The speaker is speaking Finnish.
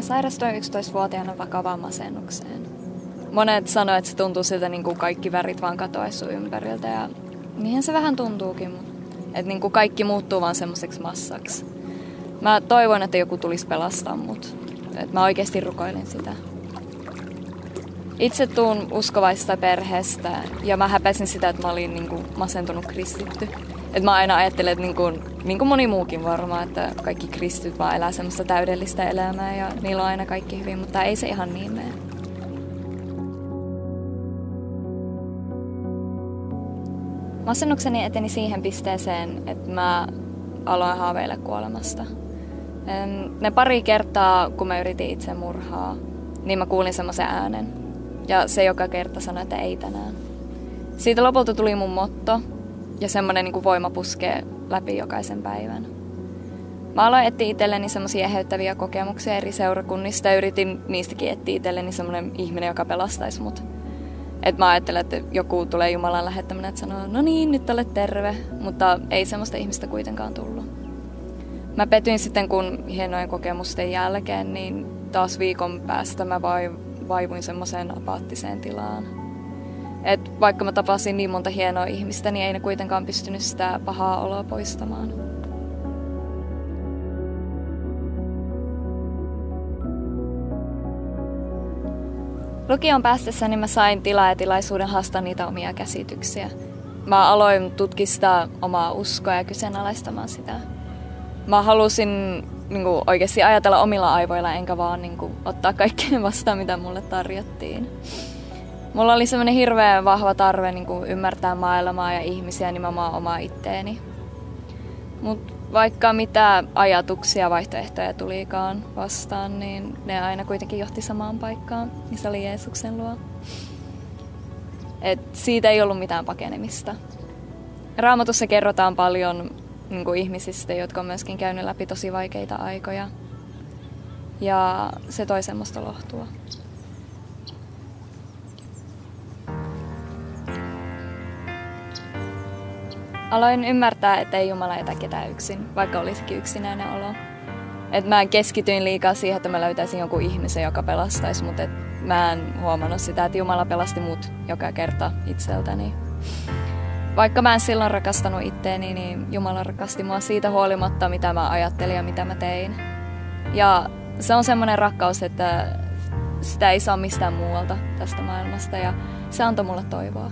sairastuin 11-vuotiaana vakavaan masennukseen. Monet sanoivat, että se tuntuu siltä, niin kuin kaikki värit vaan katoaisi sun ympäriltä. Ja niinhän se vähän tuntuukin, että niin kuin kaikki muuttuu vaan semmoiseksi massaksi. Mä toivon, että joku tulisi pelastaa mut. Että mä oikeasti rukoilin sitä. Itse tuun uskovaisesta perheestä ja mä häpäisin sitä, että mä olin niin kuin masentunut kristitty. Et mä aina ajattelen, että niin kuin moni muukin varmaan, että kaikki kristityt vaan elää semmoista täydellistä elämää ja niillä on aina kaikki hyvin, mutta ei se ihan niin mene. Masennukseni eteni siihen pisteeseen, että mä aloin haaveilla kuolemasta. Ne pari kertaa, kun mä yritin itsemurhaa, niin mä kuulin semmoisen äänen. Ja se joka kerta sanoi, että ei tänään. Siitä lopulta tuli mun motto ja semmoinen niin kuin voima puskee läpi jokaisen päivän. Mä aloin etsiä itselleni semmoisia eheyttäviä kokemuksia eri seurakunnista ja yritin niistäkin etsiä itselleni semmoinen ihminen, joka pelastaisi mut. Et mä ajattelen, että joku tulee Jumalan lähettämänä, että sanoo, no niin, nyt olet terve, mutta ei semmoista ihmistä kuitenkaan tullut. Mä petyin sitten, kun hienojen kokemusten jälkeen, niin taas viikon päästä mä vaivuin semmoiseen apaattiseen tilaan. Et vaikka mä tapasin niin monta hienoa ihmistä, niin ei ne kuitenkaan pystynyt sitä pahaa oloa poistamaan. Lukion päästessäni mä sain tilaa ja tilaisuuden haastaa niitä omia käsityksiä. Mä aloin tutkistaa omaa uskoa ja kyseenalaistamaan sitä. Mä halusin oikeasti ajatella omilla aivoilla, enkä vaan ottaa kaikkea vastaan, mitä mulle tarjottiin. Mulla oli semmoinen hirveän vahva tarve ymmärtää maailmaa ja ihmisiä, nimenomaan omaa itteeni. Mut vaikka mitä ajatuksia, vaihtoehtoja tulikaan vastaan, niin ne aina kuitenkin johti samaan paikkaan, niin se oli Jeesuksen luo. Et siitä ei ollut mitään pakenemista. Raamatussa kerrotaan paljon ihmisistä, jotka on myöskin käynyt läpi tosi vaikeita aikoja. Ja se toi semmoista lohtua. Aloin ymmärtää, että ei Jumala jätä ketään yksin, vaikka olisikin yksinäinen olo. Et mä keskityin liikaa siihen, että mä löytäisin jonkun ihmisen, joka pelastaisi, mutta mä en huomannut sitä, että Jumala pelasti mut joka kerta itseltäni. Vaikka mä en silloin rakastanut itteeni, niin Jumala rakasti mua siitä huolimatta, mitä mä ajattelin ja mitä mä tein. Ja se on semmoinen rakkaus, että sitä ei saa mistään muualta tästä maailmasta ja se antoi mulle toivoa.